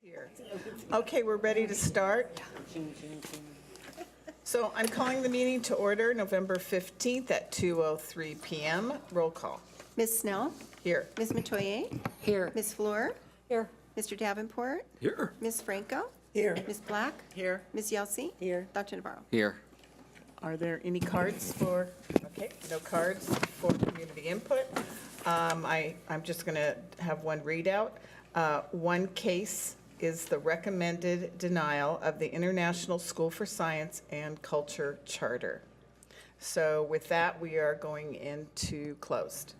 Here. Okay, we're ready to start. So I'm calling the meeting to order November 15th at 2:03 PM. Roll call. Ms. Snell? Here. Ms. Metoyer? Here. Ms. Fleur? Here. Mr. Davenport? Here. Ms. Franco? Here. Ms. Black? Here. Ms. Yelsey? Here. Dr. Navarro? Here. Are there any cards for, okay, no cards for community input. I'm just going to have one readout. One case is the recommended denial of the International School for Science and Culture Charter. So with that, we are going into closed.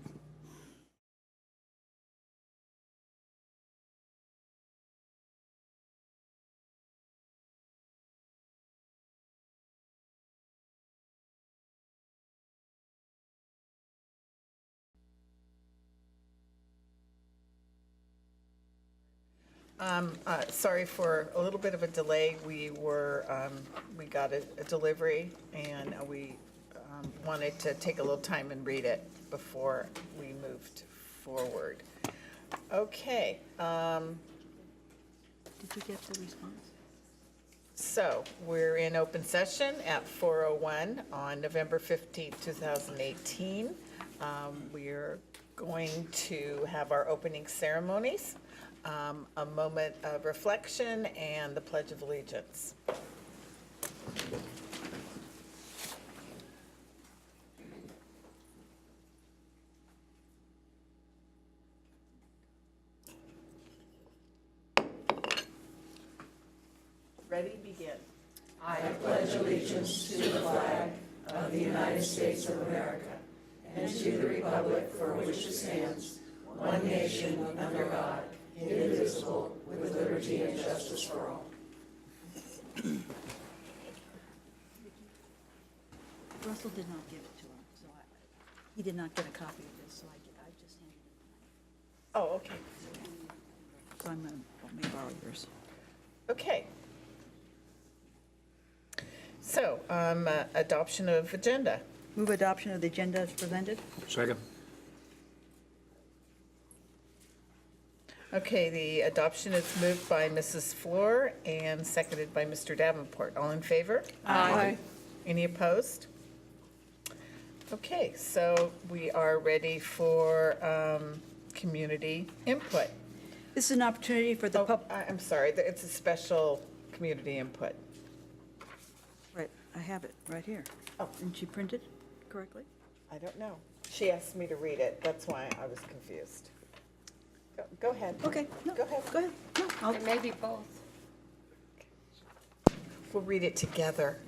Sorry for a little bit of a delay. We got a delivery, and we wanted to take a little time and read it before we moved forward. Okay. Did you get the response? So we're in open session at 4:01 on November 15th, 2018. We're going to have our opening ceremonies, a moment of reflection, and the Pledge of Allegiance. Ready, begin. I pledge allegiance to the flag of the United States of America and to the republic for which it stands, one nation under God, indivisible, with liberty and justice for all. Russell did not give it to him, so he did not get a copy of this, so I just handed it. Oh, okay. So I'm going to borrow yours. Okay. So, adoption of agenda. Move adoption of the agenda as presented. Second. Okay, the adoption is moved by Mrs. Fleur and seconded by Mr. Davenport. All in favor? Aye. Any opposed? Okay, so we are ready for community input. This is an opportunity for the Oh, pub. I'm sorry, it's a special community input. Right, I have it right here. Oh. Didn't she print it correctly? I don't know. She asked me to read it. That's why I was confused. Go ahead. Okay. No, Go ahead. Go ahead. No, I'll, It may be both. We'll read it together.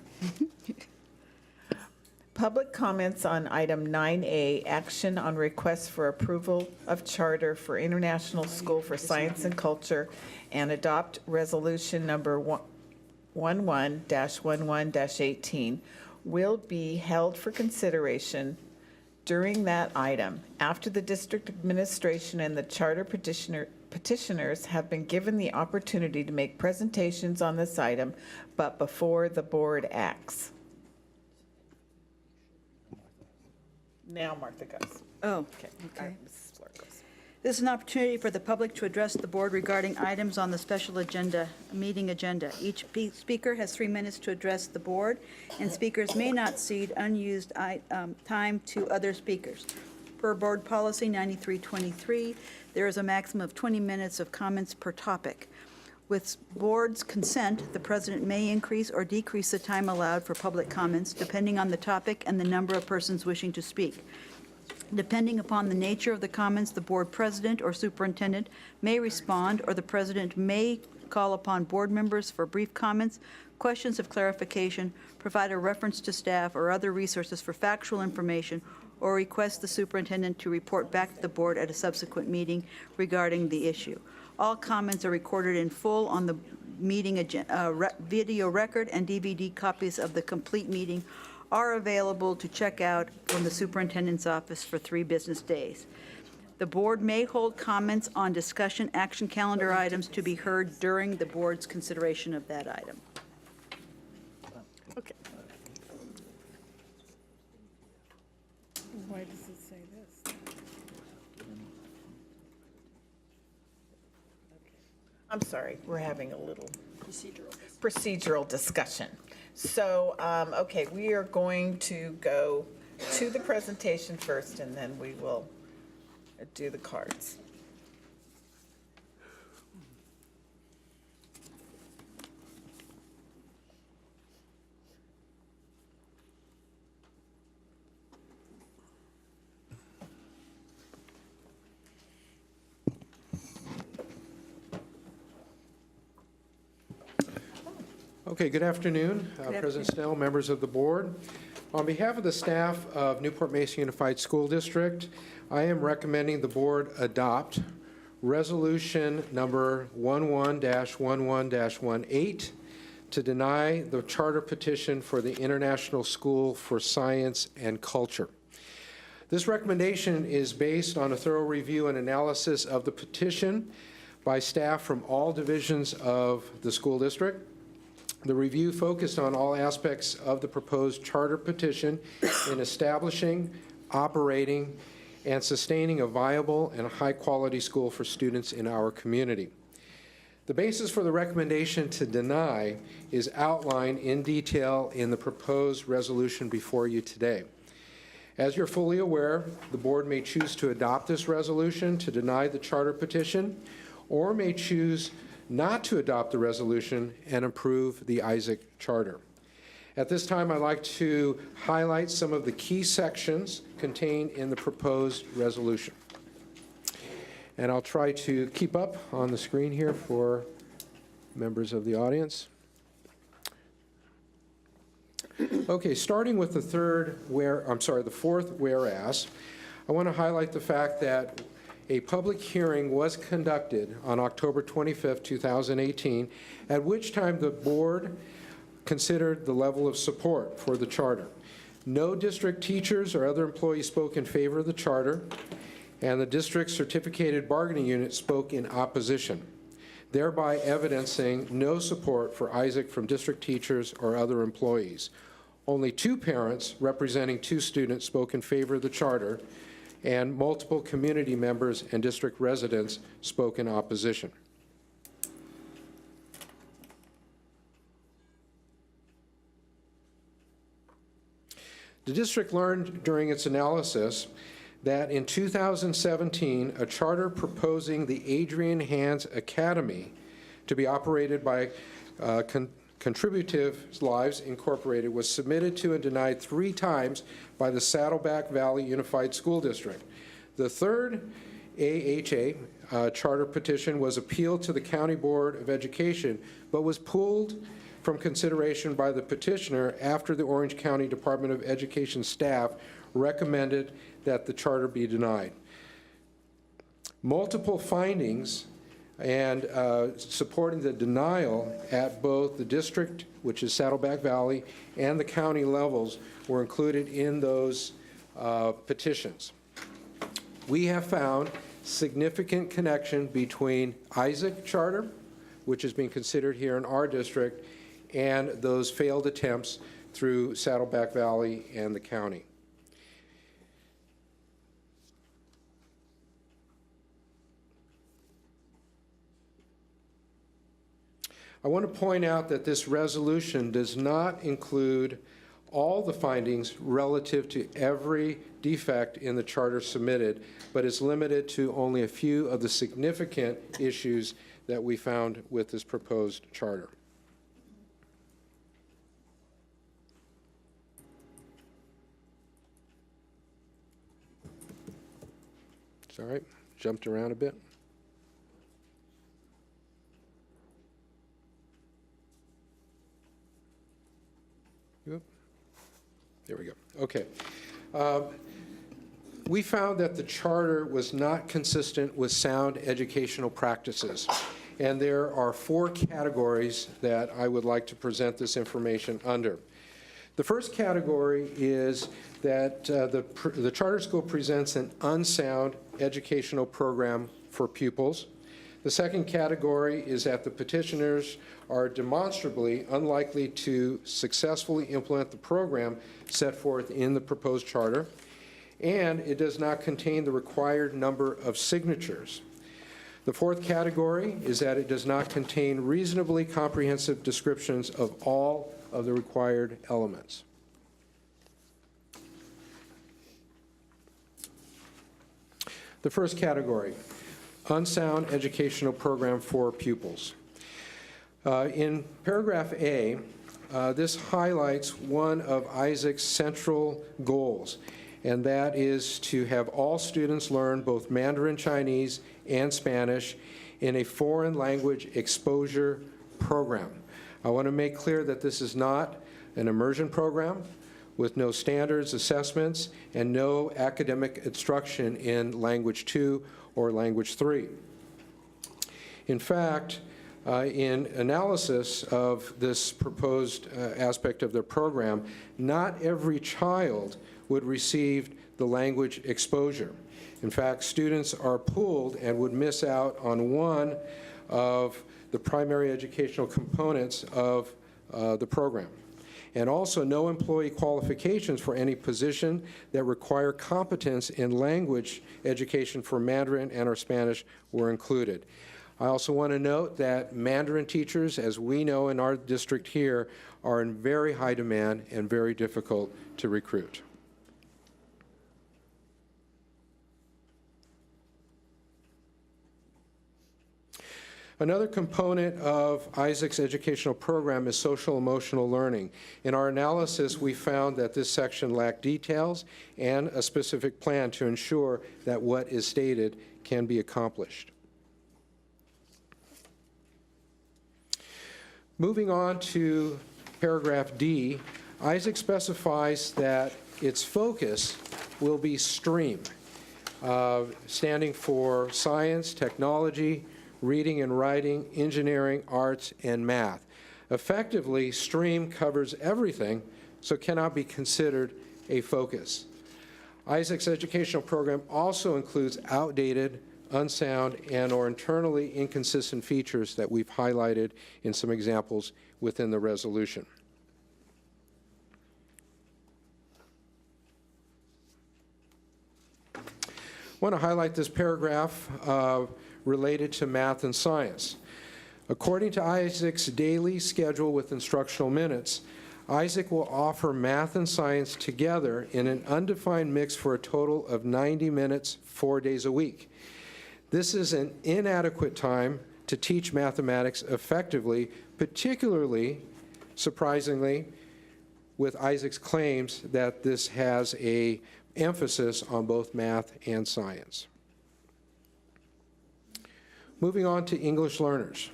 Public comments on item 9A, action on request for approval of charter for International School for Science and Culture, and adopt resolution number 11-11-18 will be held for consideration during that item after the district administration and the charter petitioners have been given the opportunity to make presentations on this item, but before the board acts. Now Martha goes. oh, Okay. okay. Mrs. Fleur goes. This is an opportunity for the public to address the board regarding items on the special agenda, meeting agenda. Each speaker has 3 minutes to address the board, and speakers may not cede unused time to other speakers. Per Board Policy 9323, there is a maximum of 20 minutes of comments per topic. With board's consent, the president may increase or decrease the time allowed for public comments depending on the topic and the number of persons wishing to speak. Depending upon the nature of the comments, the board president or superintendent may respond, or the president may call upon board members for brief comments, questions of clarification, provide a reference to staff or other resources for factual information, or request the superintendent to report back to the board at a subsequent meeting regarding the issue. All comments are recorded in full on the meeting video record, and DVD copies of the complete meeting are available to check out from the superintendent's office for 3 business days. The board may hold comments on discussion action calendar items to be heard during the board's consideration of that item. Okay. Why does it say this? I'm sorry, we're having a little procedural discussion. So, okay, we are going to go to the presentation first, and then we will do the cards. Okay, good afternoon, President Snell, members of the board. On behalf of the staff of Newport-Mesa Unified School District, I am recommending the board adopt resolution number 11-11-18 to deny the charter petition for the International School for Science and Culture. This recommendation is based on a thorough review and analysis of the petition by staff from all divisions of the school district. The review focused on all aspects of the proposed charter petition in establishing, operating, and sustaining a viable and high-quality school for students in our community. The basis for the recommendation to deny is outlined in detail in the proposed resolution before you today. As you're fully aware, the board may choose to adopt this resolution to deny the charter petition, or may choose not to adopt the resolution and approve the Isaac Charter. At this time, I'd like to highlight some of the key sections contained in the proposed resolution. And I'll try to keep up on the screen here for members of the audience. Okay, starting with the fourth whereas, I want to highlight the fact that a public hearing was conducted on October 25th, 2018, at which time the board considered the level of support for the charter. No district teachers or other employees spoke in favor of the charter, and the district's certificated bargaining unit spoke in opposition, thereby evidencing no support for Isaac from district teachers or other employees. Only 2 parents representing 2 students spoke in favor of the charter, and multiple community members and district residents spoke in opposition. The district learned during its analysis that in 2017, a charter proposing the Adrian Hands Academy to be operated by Contributive Lives Incorporated was submitted to and denied 3 times by the Saddleback Valley Unified School District. The third AHA charter petition was appealed to the County Board of Education, but was pulled from consideration by the petitioner after the Orange County Department of Education staff recommended that the charter be denied. Multiple findings and supporting the denial at both the district, which is Saddleback Valley, and the county levels were included in those petitions. We have found significant connection between Isaac Charter, which is being considered here in our district, and those failed attempts through Saddleback Valley and the county. I want to point out that this resolution does not include all the findings relative to every defect in the charter submitted, but is limited to only a few of the significant issues that we found with this proposed charter. It's all right, jumped around a bit. There we go. Okay. We found that the charter was not consistent with sound educational practices, and there are 4 categories that I would like to present this information under. The first category is that the charter school presents an unsound educational program for pupils. The second category is that the petitioners are demonstrably unlikely to successfully implement the program set forth in the proposed charter, and it does not contain the required number of signatures. The fourth category is that it does not contain reasonably comprehensive descriptions of all of the required elements. The first category, unsound educational program for pupils. In paragraph A, this highlights one of Isaac's central goals, and that is to have all students learn both Mandarin Chinese and Spanish in a foreign language exposure program. I want to make clear that this is not an immersion program with no standards, assessments, and no academic instruction in Language 2 or Language 3. In fact, in analysis of this proposed aspect of their program, not every child would receive the language exposure. In fact, students are pooled and would miss out on one of the primary educational components of the program. And also, no employee qualifications for any position that require competence in language education for Mandarin and or Spanish were included. I also want to note that Mandarin teachers, as we know in our district here, are in very high demand and very difficult to recruit. Another component of Isaac's educational program is social emotional learning. In our analysis, we found that this section lacked details and a specific plan to ensure that what is stated can be accomplished. Moving on to paragraph D, Isaac specifies that its focus will be STREAM, standing for science, technology, reading and writing, engineering, arts, and math. Effectively, STREAM covers everything, so cannot be considered a focus. Isaac's educational program also includes outdated, unsound, and or internally inconsistent features that we've highlighted in some examples within the resolution. I want to highlight this paragraph related to math and science. According to Isaac's daily schedule with instructional minutes, Isaac will offer math and science together in an undefined mix for a total of 90 minutes, 4 days a week. This is an inadequate time to teach mathematics effectively, particularly, surprisingly, with Isaac's claims that this has an emphasis on both math and science. Moving on to English learners.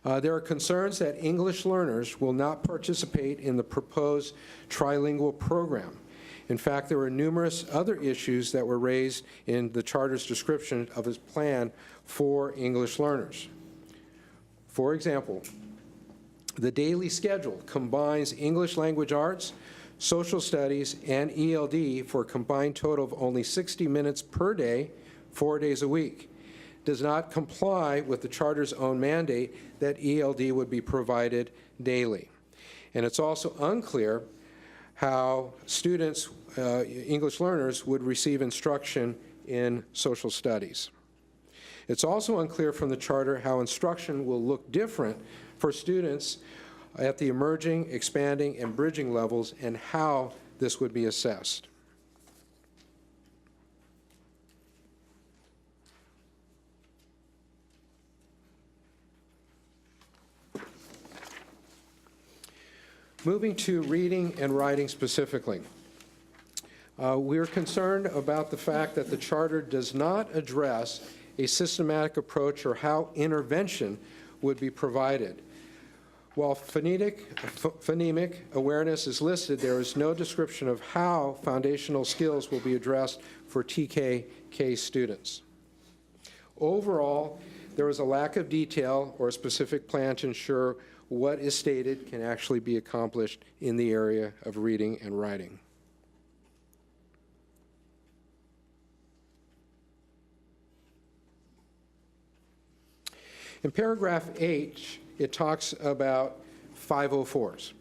There are concerns that English learners will not participate in the proposed trilingual program. In fact, there were numerous other issues that were raised in the Charter's description of its plan for English learners. For example, the daily schedule combines English language arts, social studies, and ELD for a combined total of only 60 minutes per day, 4 days a week. Does not comply with the Charter's own mandate that ELD would be provided daily. And it's also unclear how students, English learners, would receive instruction in social studies. It's also unclear from the Charter how instruction will look different for students at the emerging, expanding, and bridging levels, and how this would be assessed. Moving to reading and writing specifically. We're concerned about the fact that the Charter does not address a systematic approach or how intervention would be provided. While phonemic awareness is listed, there is no description of how foundational skills will be addressed for TKK students. Overall, there is a lack of detail or a specific plan to ensure what is stated can actually be accomplished in the area of reading and writing. In paragraph H, it talks about 504s.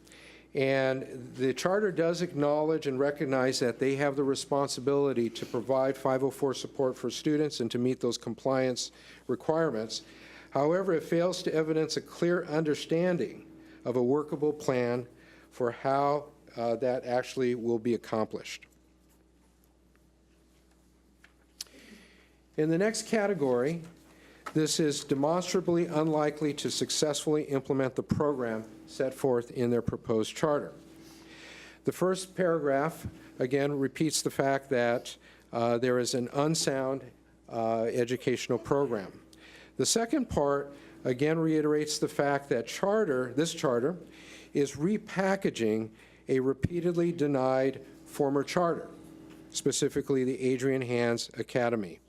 And the charter does acknowledge and recognize that they have the responsibility to provide 504 support for students and to meet those compliance requirements. However, it fails to evidence a clear understanding of a workable plan for how that actually will be accomplished. In the next category, this is demonstrably unlikely to successfully implement the program set forth in their proposed charter. The first paragraph, again, repeats the fact that there is an unsound educational program. The second part, again, reiterates the fact that this charter is repackaging a repeatedly denied former charter, specifically the Adrian Hands Academy.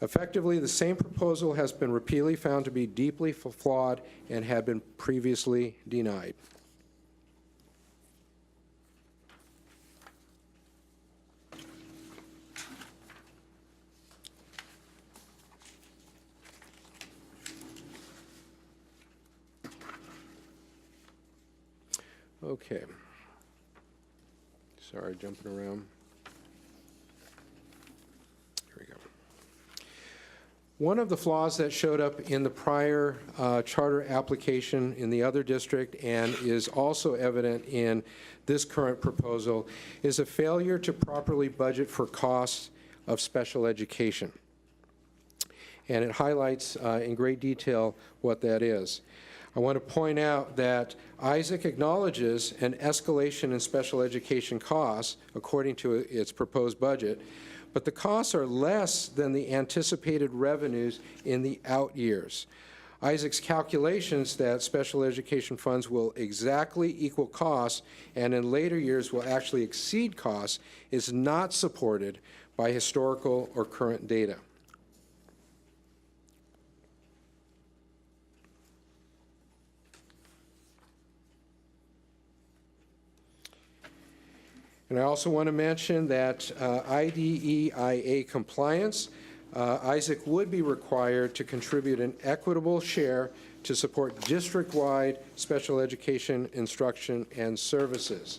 Effectively, the same proposal has been repeatedly found to be deeply flawed and had been previously denied. Okay. Sorry, jumping around. One of the flaws that showed up in the prior charter application in the other district and is also evident in this current proposal is a failure to properly budget for costs of special education. And it highlights in great detail what that is. I want to point out that Isaac acknowledges an escalation in special education costs according to its proposed budget, but the costs are less than the anticipated revenues in the out years. Isaac's calculations that special education funds will exactly equal costs and in later years will actually exceed costs is not supported by historical or current data. And I also want to mention that IDEIA compliance, Isaac would be required to contribute an equitable share to support district-wide special education instruction and services.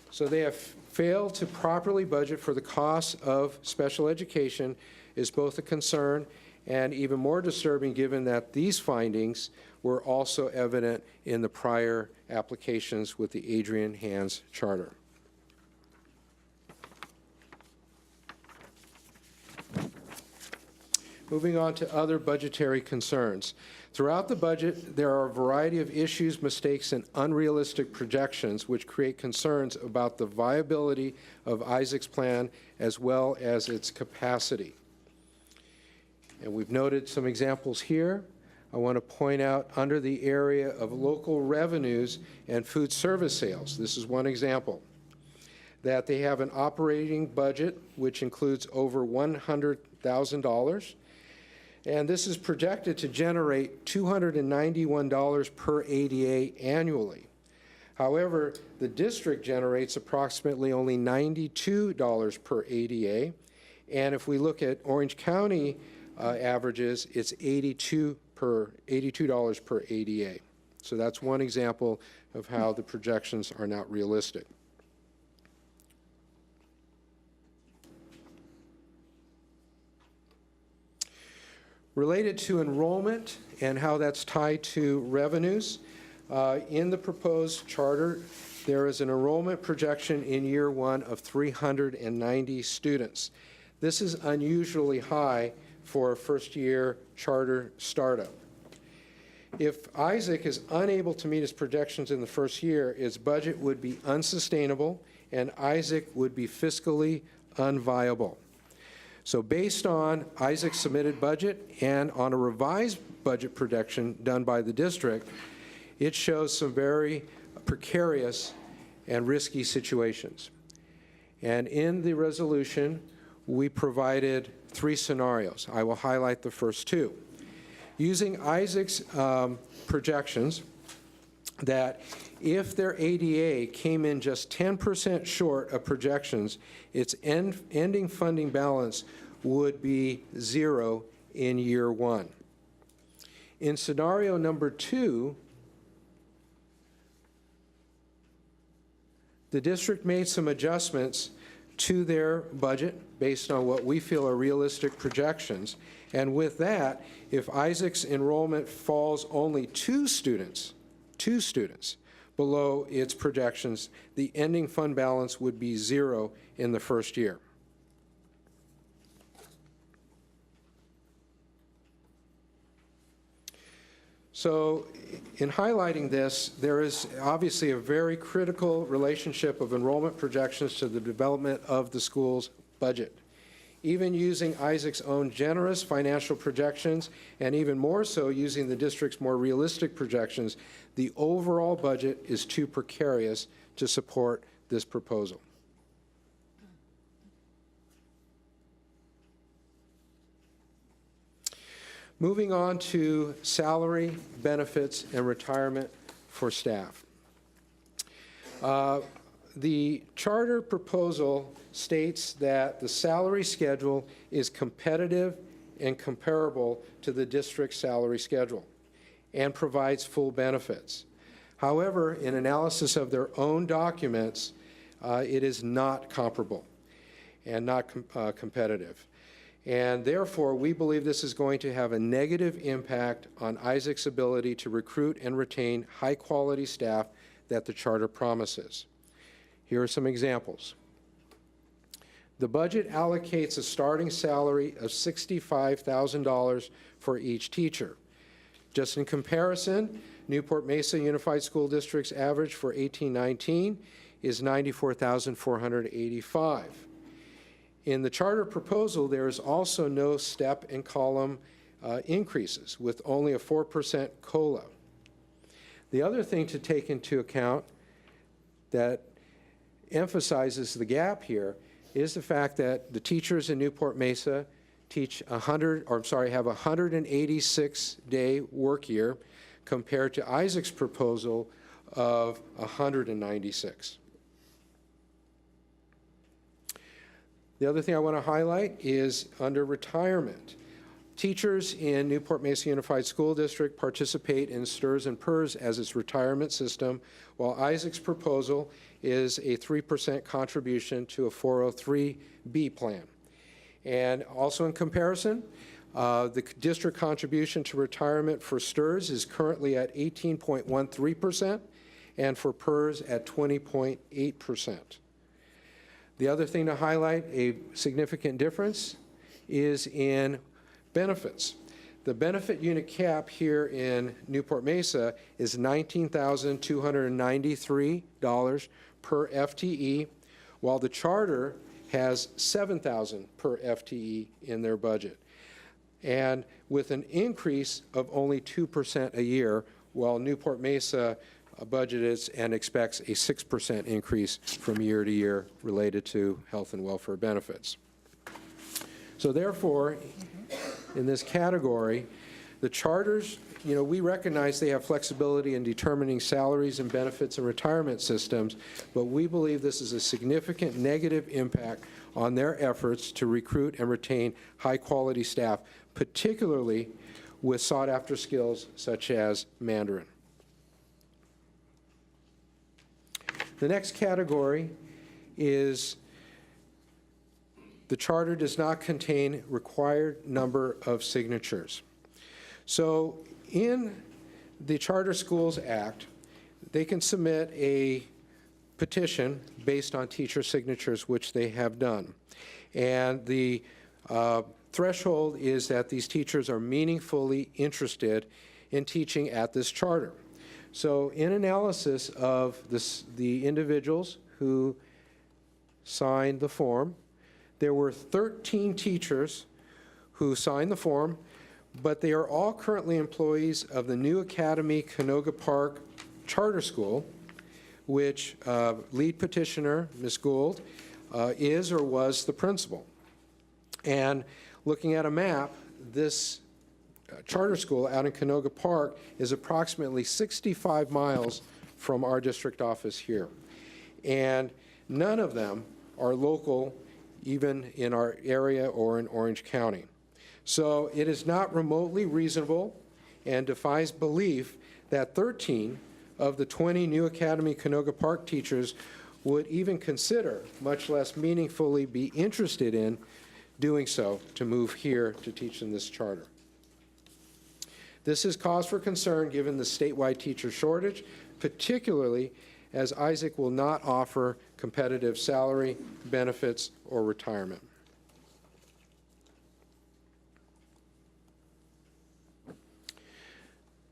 So they have failed to properly budget for the costs of special education is both a concern and even more disturbing given that these findings were also evident in the prior applications with the Adrian Hands Charter. Moving on to other budgetary concerns. Throughout the budget, there are a variety of issues, mistakes, and unrealistic projections which create concerns about the viability of Isaac's plan as well as its capacity. And we've noted some examples here. I want to point out under the area of local revenues and food service sales, this is one example, that they have an operating budget which includes over $100,000. And this is projected to generate $291 per ADA annually. However, the district generates approximately only $92 per ADA. And if we look at Orange County averages, it's $82 per ADA. So that's one example of how the projections are not realistic. Related to enrollment and how that's tied to revenues, in the proposed charter, there is an enrollment projection in year one of 390 students. This is unusually high for a first-year charter startup. If Isaac is unable to meet his projections in the first year, its budget would be unsustainable and Isaac would be fiscally unviable. So based on Isaac's submitted budget and on a revised budget projection done by the district, it shows some very precarious and risky situations. And in the resolution, we provided 3 scenarios. I will highlight the first 2. Using Isaac's projections, that if their ADA came in just 10% short of projections, its ending funding balance would be 0 in year 1. In scenario number 2, The district made some adjustments to their budget based on what we feel are realistic projections. And with that, if Isaac's enrollment falls only two students below its projections, the ending fund balance would be 0 in the first year. So in highlighting this, there is obviously a very critical relationship of enrollment projections to the development of the school's budget. Even using Isaac's own generous financial projections, and even more so using the district's more realistic projections, the overall budget is too precarious to support this proposal. Moving on to salary, benefits, and retirement for staff. The charter proposal states that the salary schedule is competitive and comparable to the district's salary schedule and provides full benefits. However, in analysis of their own documents, it is not comparable and not competitive. And therefore, we believe this is going to have a negative impact on Isaac's ability to recruit and retain high-quality staff that the charter promises. Here are some examples. The budget allocates a starting salary of $65,000 for each teacher. Just in comparison, Newport-Mesa Unified School District's average for 18-19 is $94,485. In the charter proposal, there is also no step and column increases, with only a 4% COLA. The other thing to take into account that emphasizes the gap here is the fact that the teachers in Newport-Mesa have a 186-day work year compared to Isaac's proposal of 196. The other thing I want to highlight is under retirement. Teachers in Newport-Mesa Unified School District participate in STRS and PERS as its retirement system, while Isaac's proposal is a 3% contribution to a 403B plan. And also in comparison, the district contribution to retirement for STRS is currently at 18.13% and for PERS at 20.8%. The other thing to highlight, a significant difference, is in benefits. The benefit unit cap here in Newport-Mesa is $19,293 per FTE, while the charter has $7,000 per FTE in their budget, and with an increase of only 2% a year, while Newport-Mesa budgeted and expects a 6% increase from year to year related to health and welfare benefits. So therefore, in this category, the charters, we recognize they have flexibility in determining salaries and benefits and retirement systems, but we believe this is a significant negative impact on their efforts to recruit and retain high-quality staff, particularly with sought-after skills such as Mandarin. The next category is the charter does not contain required number of signatures. So in the Charter Schools Act, they can submit a petition based on teacher signatures, which they have done. And the threshold is that these teachers are meaningfully interested in teaching at this charter. So in analysis of the individuals who signed the form, there were 13 teachers who signed the form, but they are all currently employees of the New Academy Canoga Park Charter School, which lead petitioner, Ms. Gould, is or was the principal. And looking at a map, this charter school out in Canoga Park is approximately 65 miles from our district office here. And none of them are local, even in our area or in Orange County. So it is not remotely reasonable and defies belief that 13 of the 20 New Academy Canoga Park teachers would even consider, much less meaningfully be interested in, doing so to move here to teach in this charter. This is cause for concern given the statewide teacher shortage, particularly as Isaac will not offer competitive salary, benefits, or retirement.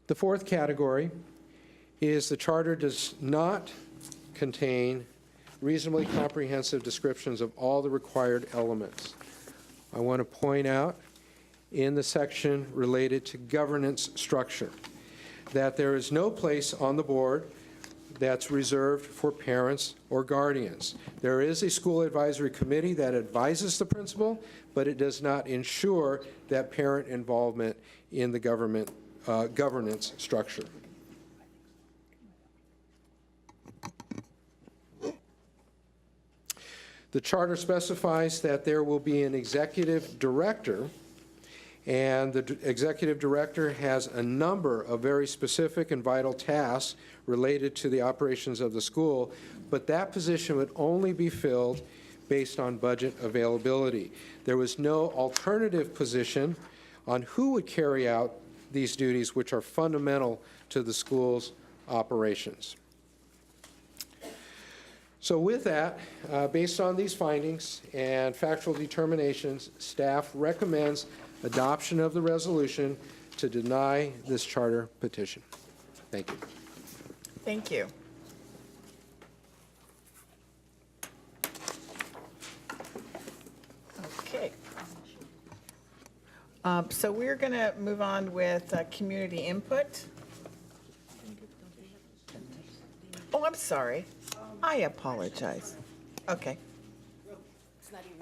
The fourth category is the charter does not contain reasonably comprehensive descriptions of all the required elements. I want to point out in the section related to governance structure that there is no place on the board that's reserved for parents or guardians. There is a school advisory committee that advises the principal, but it does not ensure that parent involvement in the governance structure. The charter specifies that there will be an executive director, and the executive director has a number of very specific and vital tasks related to the operations of the school, but that position would only be filled based on budget availability. There was no alternative position on who would carry out these duties, which are fundamental to the school's operations. So with that, based on these findings and factual determinations, staff recommends adoption of the resolution to deny this charter petition. Thank you. Thank you. Okay. So we're going to move on with community input. Oh, I'm sorry. I apologize. Okay.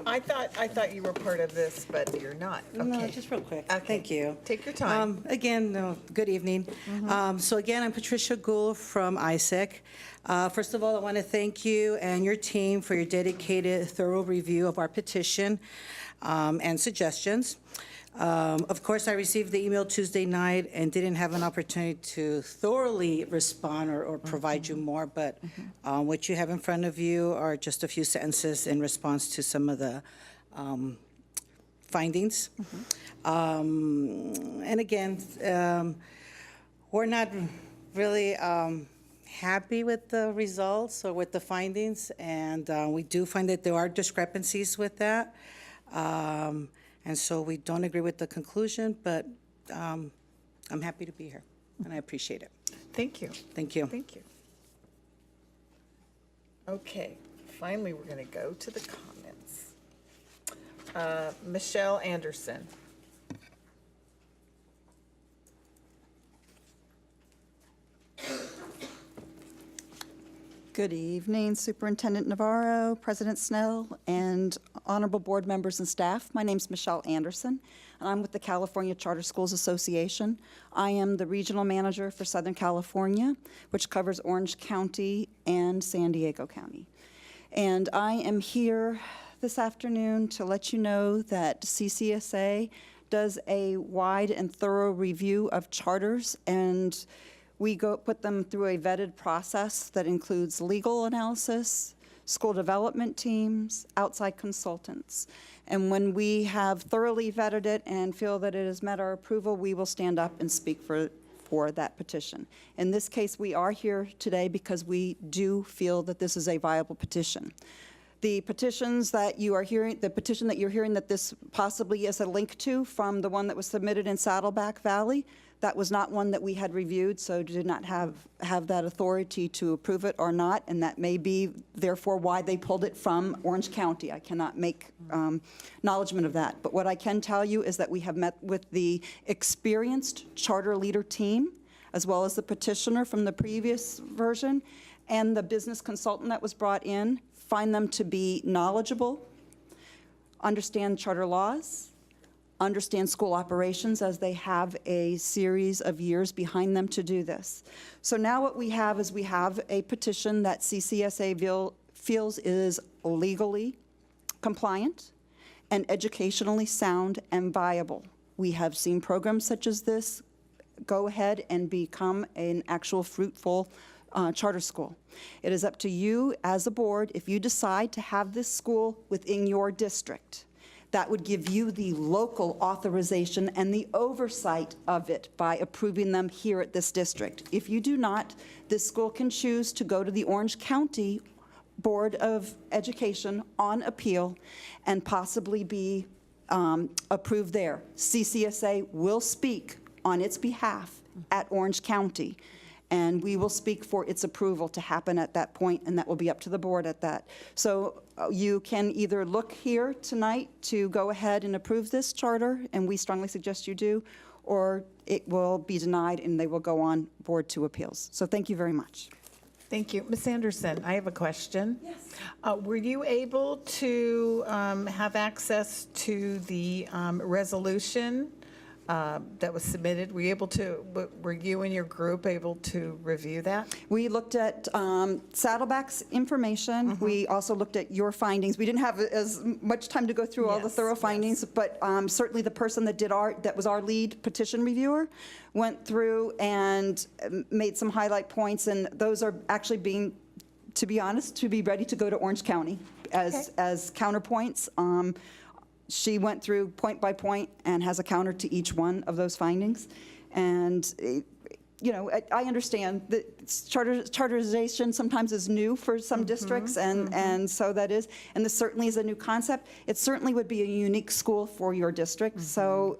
I thought you were part of this, but you're not. No, Okay. just real quick. Okay. Thank you. Take your time. Again, good evening. So again, I'm Patricia Gould from ISEC. First of all, I want to thank you and your team for your dedicated, thorough review of our petition and suggestions. Of course, I received the email Tuesday night and didn't have an opportunity to thoroughly respond or provide you more, but what you have in front of you are just a few sentences in response to some of the findings. And again, we're not really happy with the results or with the findings, and we do find that there are discrepancies with that. And so we don't agree with the conclusion, but I'm happy to be here, and I appreciate it. Thank you. Thank you. Thank you. Okay, finally, we're going to go to the comments. Michelle Anderson. Good evening, Superintendent Navarro, President Snell, and honorable board members and staff. My name's Michelle Anderson, and I'm with the California Charter Schools Association. I am the regional manager for Southern California, which covers Orange County and San Diego County. And I am here this afternoon to let you know that CCSA does a wide and thorough review of charters, and we put them through a vetted process that includes legal analysis, school development teams, outside consultants. And when we have thoroughly vetted it and feel that it has met our approval, we will stand up and speak for that petition. In this case, we are here today because we do feel that this is a viable petition. The petitions that you are hearing, the petition that you're hearing that this possibly is a link to from the one that was submitted in Saddleback Valley, that was not one that we had reviewed, so did not have that authority to approve it or not, and that may be therefore why they pulled it from Orange County. I cannot make acknowledgement of that. But what I can tell you is that we have met with the experienced charter leader team, as well as the petitioner from the previous version, and the business consultant that was brought in, find them to be knowledgeable, understand charter laws, understand school operations, as they have a series of years behind them to do this. So now what we have is we have a petition that CCSA feels is legally compliant and educationally sound and viable. We have seen programs such as this go ahead and become an actual fruitful charter school. It is up to you as a board if you decide to have this school within your district. That would give you the local authorization and the oversight of it by approving them here at this district. If you do not, this school can choose to go to the Orange County Board of Education on appeal and possibly be approved there. CCSA will speak on its behalf at Orange County, and we will speak for its approval to happen at that point, and that will be up to the board at that. So you can either look here tonight to go ahead and approve this charter, and we strongly suggest you do, or it will be denied and they will go on board to appeals. So thank you very much. Thank you. Ms. Anderson, I have a question. Yes. Were you able to have access to the resolution that was submitted? Were you and your group able to review that? We looked at Saddleback's information. We also looked at your findings. We didn't have as much time to go through all the thorough findings, but certainly the person that was our lead petition reviewer went through and made some highlight points, and those are actually being, to be honest, to be ready to go to Orange County as counterpoints. She went through point by point and has a counter to each one of those findings. And, you know, I understand that charterization sometimes is new for some districts, and so that is. And this certainly is a new concept. It certainly would be a unique school for your district. So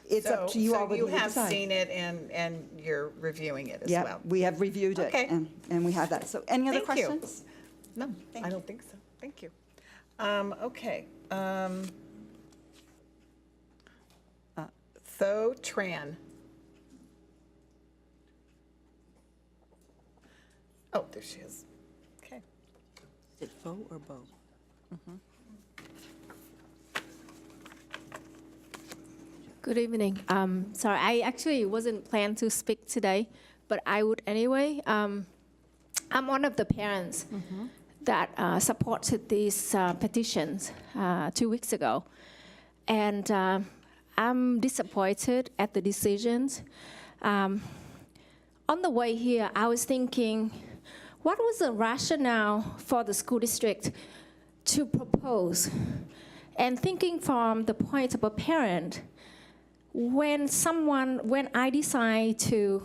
it's up to you all to decide. So you have seen it and you're reviewing it as well? Yeah, we have reviewed it, and we have that. So any other questions? No, I don't think so. Thank you. Okay. Tho Tran. Oh, there she is. Okay. Is it Fo or Bo? Good evening. Sorry, I actually wasn't planned to speak today, but I would anyway. I'm one of the parents that supported these petitions 2 weeks ago. And I'm disappointed at the decisions. On the way here, I was thinking, what was the rationale for the school district to propose? And thinking from the point of a parent, when I decide to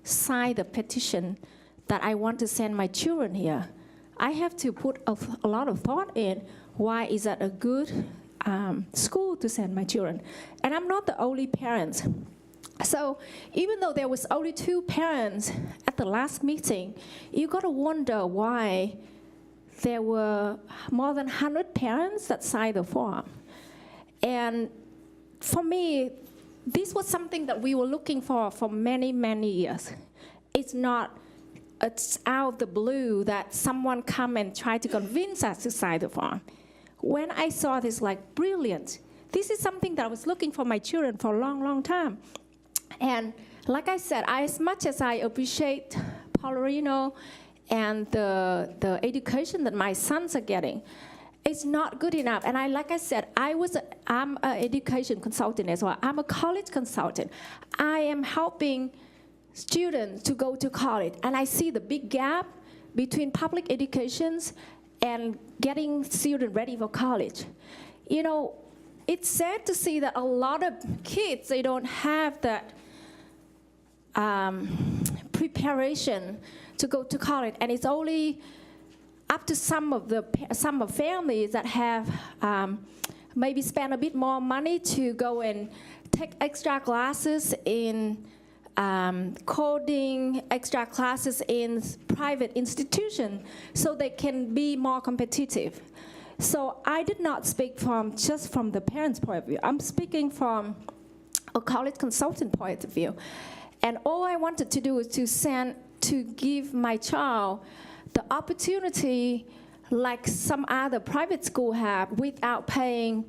sign the petition that I want to send my children here, I have to put a lot of thought in why is that a good school to send my children. And I'm not the only parent. So even though there was only 2 parents at the last meeting, you got to wonder why there were more than 100 parents that signed the form. And for me, this was something that we were looking for many, many years. It's out of the blue that someone come and try to convince us to sign the form. When I saw this, like, brilliant. This is something that I was looking for my children for a long, long time. And like I said, as much as I appreciate Paularino and the education that my sons are getting, it's not good enough. And like I said, I'm an education consultant as well. I'm a college consultant. I am helping students to go to college, and I see the big gap between public educations and getting students ready for college. You know, it's sad to see that a lot of kids, they don't have that preparation to go to college, and it's only up to some of families that have maybe spent a bit more money to go and take extra classes in coding, extra classes in private institutions, so they can be more competitive. So I did not speak just from the parents' point of view. I'm speaking from a college consultant point of view. And all I wanted to do was to give my child the opportunity like some other private school have without paying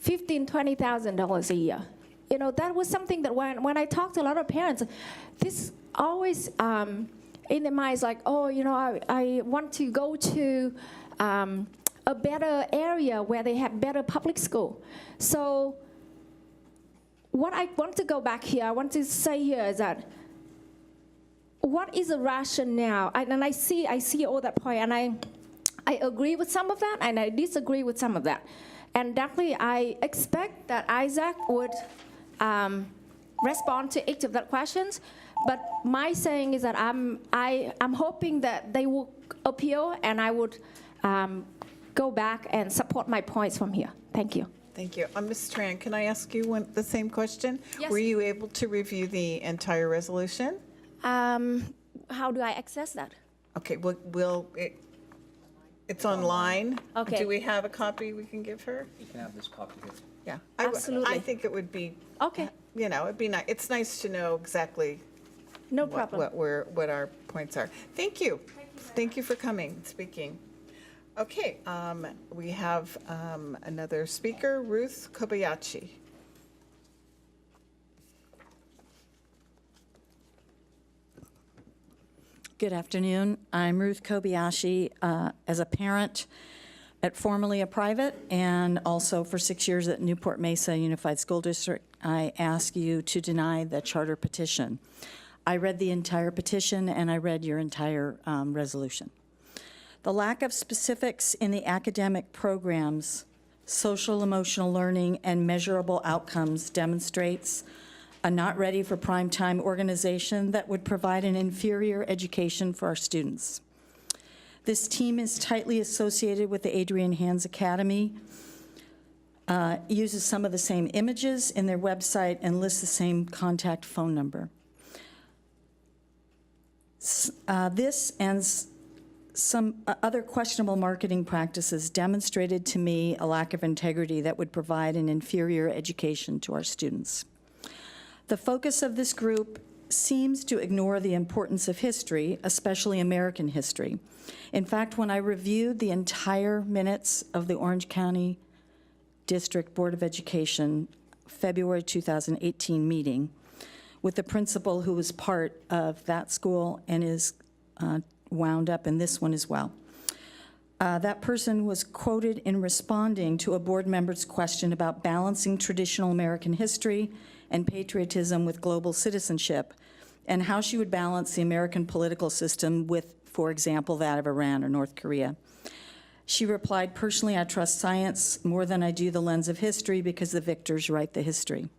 $15,000, $20,000 a year. You know, that was something that when I talked to a lot of parents, this always in their minds like, oh, you know, I want to go to a better area where they have better public school. So what I want to go back here, I want to say here is that what is the rationale? And I see all that point, and I agree with some of that, and I disagree with some of that. And definitely, I expect that Isaac would respond to each of the questions. But my saying is that I'm hoping that they will appeal, and I would go back and support my points from here. Thank you. Thank you. Ms. Tran, can I ask you the same question? Yes. Were you able to review the entire resolution? How do I access that? Okay, it's online. Okay. Do we have a copy we can give her? You can have this copy here. Yeah. Absolutely. I think it would be, Okay, it'd be nice. It's nice to know exactly no problem. what our points are. Thank you. Thank you for coming and speaking. Okay, we have another speaker, Ruth Kobayashi. Good afternoon. I'm Ruth Kobayashi. As a parent at formerly a private and also for 6 years at Newport-Mesa Unified School District, I ask you to deny the charter petition. I read the entire petition and I read your entire resolution. The lack of specifics in the academic programs, social emotional learning, and measurable outcomes demonstrates a not ready for prime time organization that would provide an inferior education for our students. This team is tightly associated with the Adrian Hands Academy, uses some of the same images in their website, and lists the same contact phone number. This and some other questionable marketing practices demonstrated to me a lack of integrity that would provide an inferior education to our students. The focus of this group seems to ignore the importance of history, especially American history. In fact, when I reviewed the entire minutes of the Orange County District Board of Education February 2018 meeting with the principal who was part of that school and is wound up in this one as well. That person was quoted in responding to a board member's question about balancing traditional American history and patriotism with global citizenship, and how she would balance the American political system with, for example, that of Iran or North Korea. She replied, "Personally, I trust science more than I do the lens of history because the victors write the history."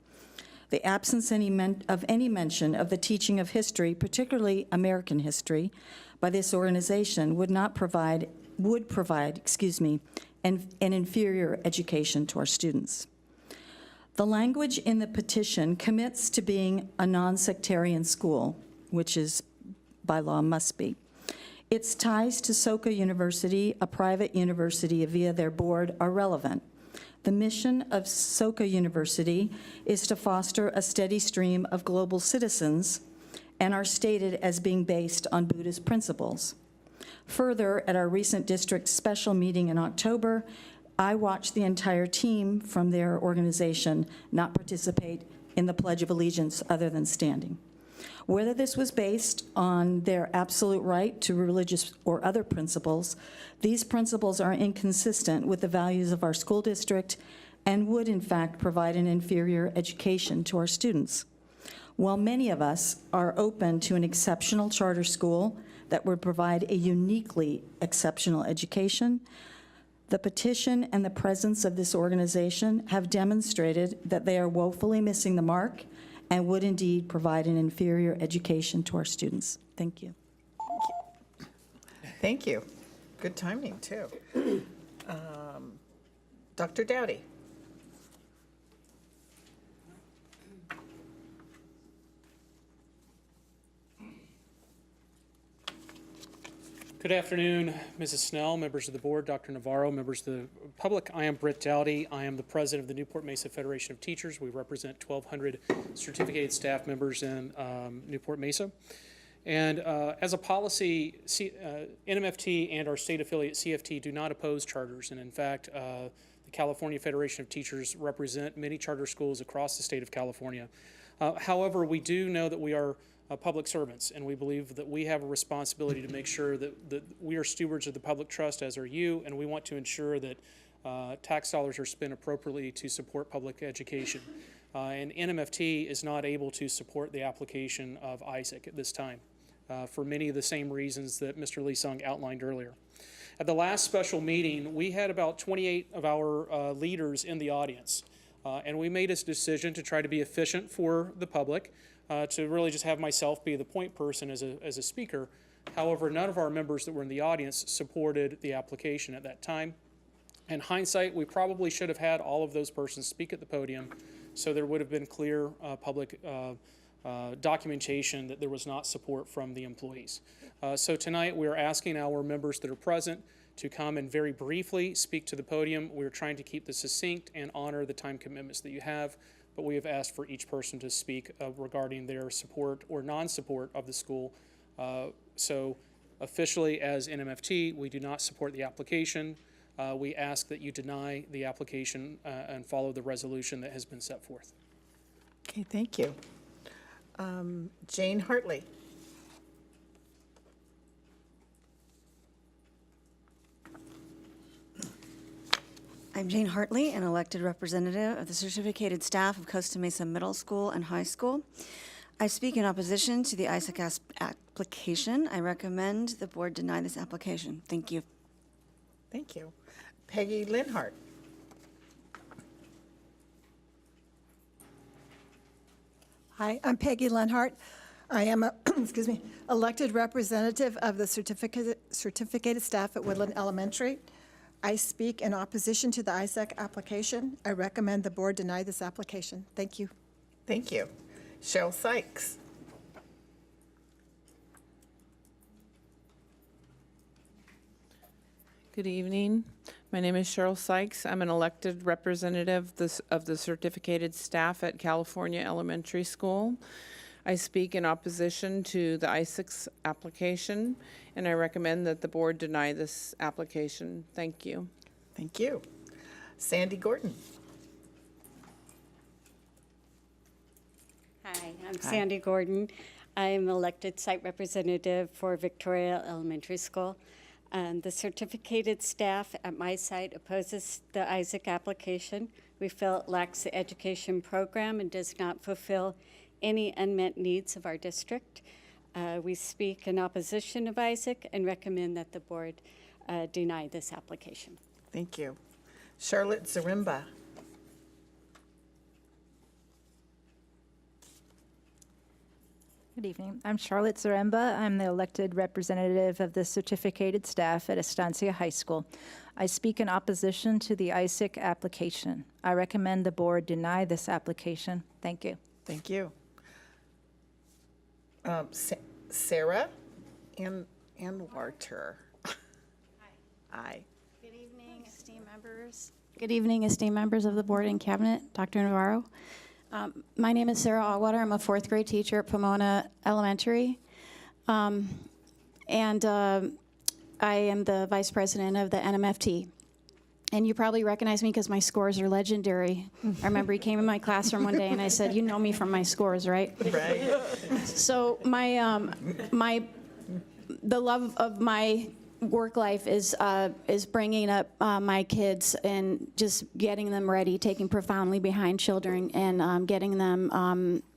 The absence of any mention of the teaching of history, particularly American history, by this organization would provide an inferior education to our students. The language in the petition commits to being a non-sectarian school, which is by law must be. Its ties to Soka University, a private university via their board, are relevant. The mission of Soka University is to foster a steady stream of global citizens and are stated as being based on Buddhist principles. Further, at our recent district special meeting in October, I watched the entire team from their organization not participate in the Pledge of Allegiance other than standing. Whether this was based on their absolute right to religious or other principles, these principles are inconsistent with the values of our school district and would, in fact, provide an inferior education to our students. While many of us are open to an exceptional charter school that would provide a uniquely exceptional education, the petition and the presence of this organization have demonstrated that they are woefully missing the mark and would indeed provide an inferior education to our students. Thank you. Thank you. Good timing, too. Dr. Dowdy. Good afternoon, Mrs. Snell, members of the board, Dr. Navarro, members of the public. I am Britt Dowdy. I am the president of the Newport-Mesa Federation of Teachers. We represent 1,200 certificated staff members in Newport-Mesa. And as a policy, NMFT and our state affiliate CFT do not oppose charters. And in fact, the California Federation of Teachers represent many charter schools across the state of California. However, we do know that we are public servants, and we believe that we have a responsibility to make sure that we are stewards of the public trust, as are you, and we want to ensure that tax dollars are spent appropriately to support public education. And NMFT is not able to support the application of Isaac at this time. for many of the same reasons that Mr. Lee-Sung outlined earlier. At the last special meeting, we had about 28 of our leaders in the audience, and we made a decision to try to be efficient for the public, to really just have myself be the point person as a speaker. However, none of our members that were in the audience supported the application at that time. In hindsight, we probably should have had all of those persons speak at the podium, so there would have been clear public documentation that there was not support from the employees. So tonight we are asking our members that are present to come and very briefly speak to the podium. We're trying to keep this succinct and honor the time commitments that you have, but we have asked for each person to speak regarding their support or non-support of the school. So officially as NMFT, we do not support the application. We ask that you deny the application and follow the resolution that has been set forth. Okay, thank you. Jane Hartley. I'm Jane Hartley, an elected representative of the certificated staff of Costa Mesa Middle School and High School. I speak in opposition to the ISAC application. I recommend the board deny this application. Thank you. Thank you. Peggy Linhart. Hi, I'm Peggy Lenhart. I am a excuse me, elected representative of the certificated staff at Woodland Elementary. I speak in opposition to the ISAC application. I recommend the board deny this application. Thank you. Thank you. Cheryl Sykes. Good evening. My name is Cheryl Sykes. I'm an elected representative of the certificated staff at California Elementary School. I speak in opposition to the ISAC application, and I recommend that the board deny this application. Thank you. Thank you. Sandy Gordon. Hi, I'm Sandy Gordon. I'm elected site representative for Victoria Elementary School. The certificated staff at my site opposes the ISAC application. We feel it lacks the education program and does not fulfill any unmet needs of our district. We speak in opposition of ISAC and recommend that the board deny this application. Thank you. Charlotte Zarimba. Good evening. I'm Charlotte Zaremba. I'm the elected representative of the certificated staff at Estancia High School. I speak in opposition to the ISAC application. I recommend the board deny this application. Thank you. Thank you. Sarah Anwarter. Hi. Good evening, esteemed members. Good evening, esteemed members of the board and cabinet, Dr. Navarro. My name is Sarah Allwater. I'm a fourth grade teacher at Pomona Elementary. I am the vice president of the NMFT. And you probably recognize me because my scores are legendary. I remember he came in my classroom one day and I said, "You know me from my scores, right?" Right. So the love of my work life is bringing up my kids and just getting them ready, taking profoundly behind children and getting them,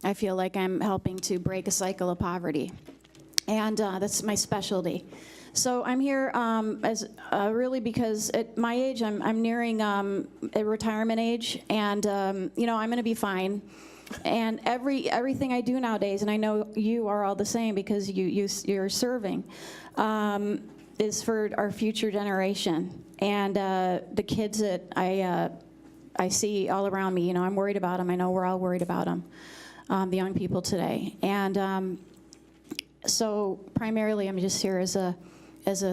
I feel like I'm helping to break a cycle of poverty. And that's my specialty. So I'm here as really because at my age, I'm nearing a retirement age, and I'm going to be fine. And everything I do nowadays, and I know you are all the same because you're serving, is for our future generation. And the kids that I see all around me, I'm worried about them. I know we're all worried about them, the young people today. And so primarily, I'm just here as a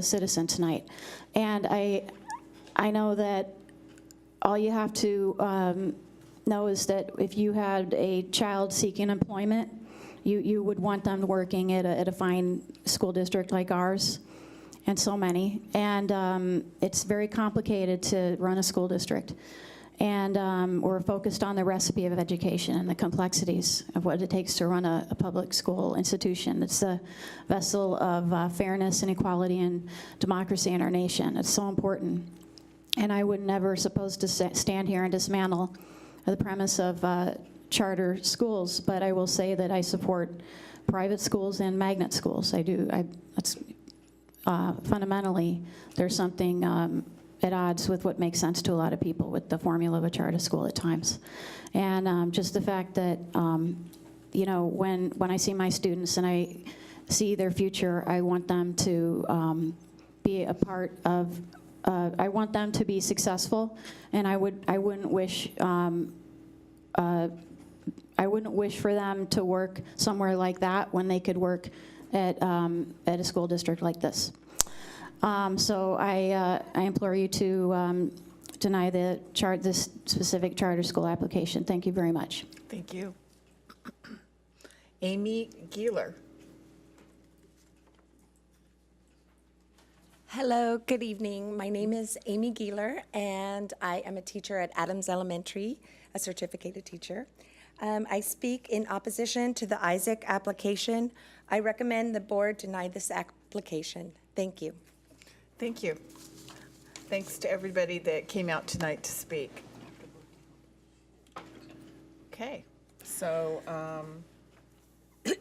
citizen tonight. And I know that all you have to know is that if you had a child seeking employment, you would want them working at a fine school district like ours, and so many. And it's very complicated to run a school district. And we're focused on the recipe of education and the complexities of what it takes to run a public school institution. It's the vessel of fairness and equality and democracy in our nation. It's so important. And I would never suppose to stand here and dismantle the premise of charter schools, but I will say that I support private schools and magnet schools. That's fundamentally, there's something at odds with what makes sense to a lot of people with the formula of a charter school at times. And just the fact that, you know, when I see my students and I see their future, I want them to be a part of, I want them to be successful, and I wouldn't wish for them to work somewhere like that when they could work at a school district like this. So I implore you to deny this specific charter school application. Thank you very much. Thank you. Amy Geeler. Hello, good evening. My name is Amy Geeler, and I am a teacher at Adams Elementary, a certificated teacher. I speak in opposition to the Isaac application. I recommend the board deny this application. Thank you. Thank you. Thanks to everybody that came out tonight to speak. Okay, so do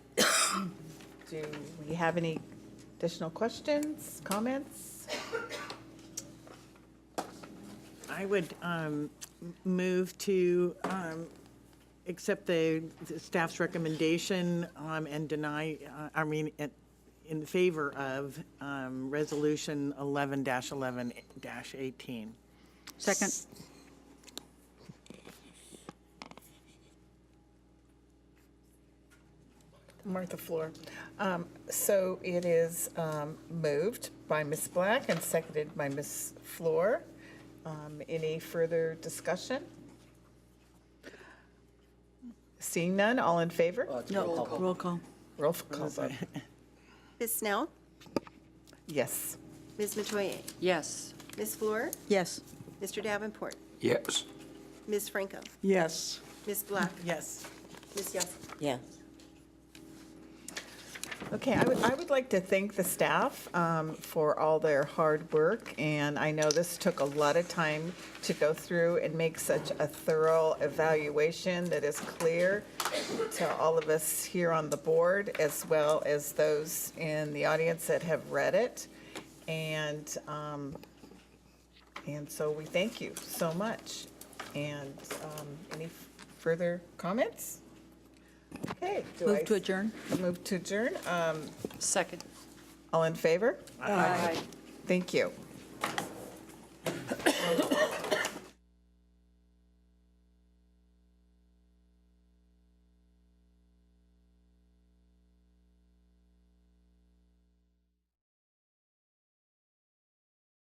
we have any additional questions, comments? I would move to accept the staff's recommendation and deny, in favor of Resolution 11-11-18. Second. Martha Floor. So it is moved by Ms. Black and seconded by Ms. Floor. Any further discussion? Seeing none, all in favor? No, roll call. Roll call vote. Ms. Snell? Yes. Ms. Metoyer? Yes. Ms. Fleur? Yes. Mr. Davenport? Yes. Ms. Franco? Yes. Ms. Black? Yes. Ms. Yelsey? Yes. Okay, I would like to thank the staff for all their hard work, and I know this took a lot of time to go through and make such a thorough evaluation that is clear to all of us here on the board, as well as those in the audience that have read it. And so we thank you so much. And any further comments? Okay. Move to adjourn. Move to adjourn. Second. All in favor? Aye. Thank you.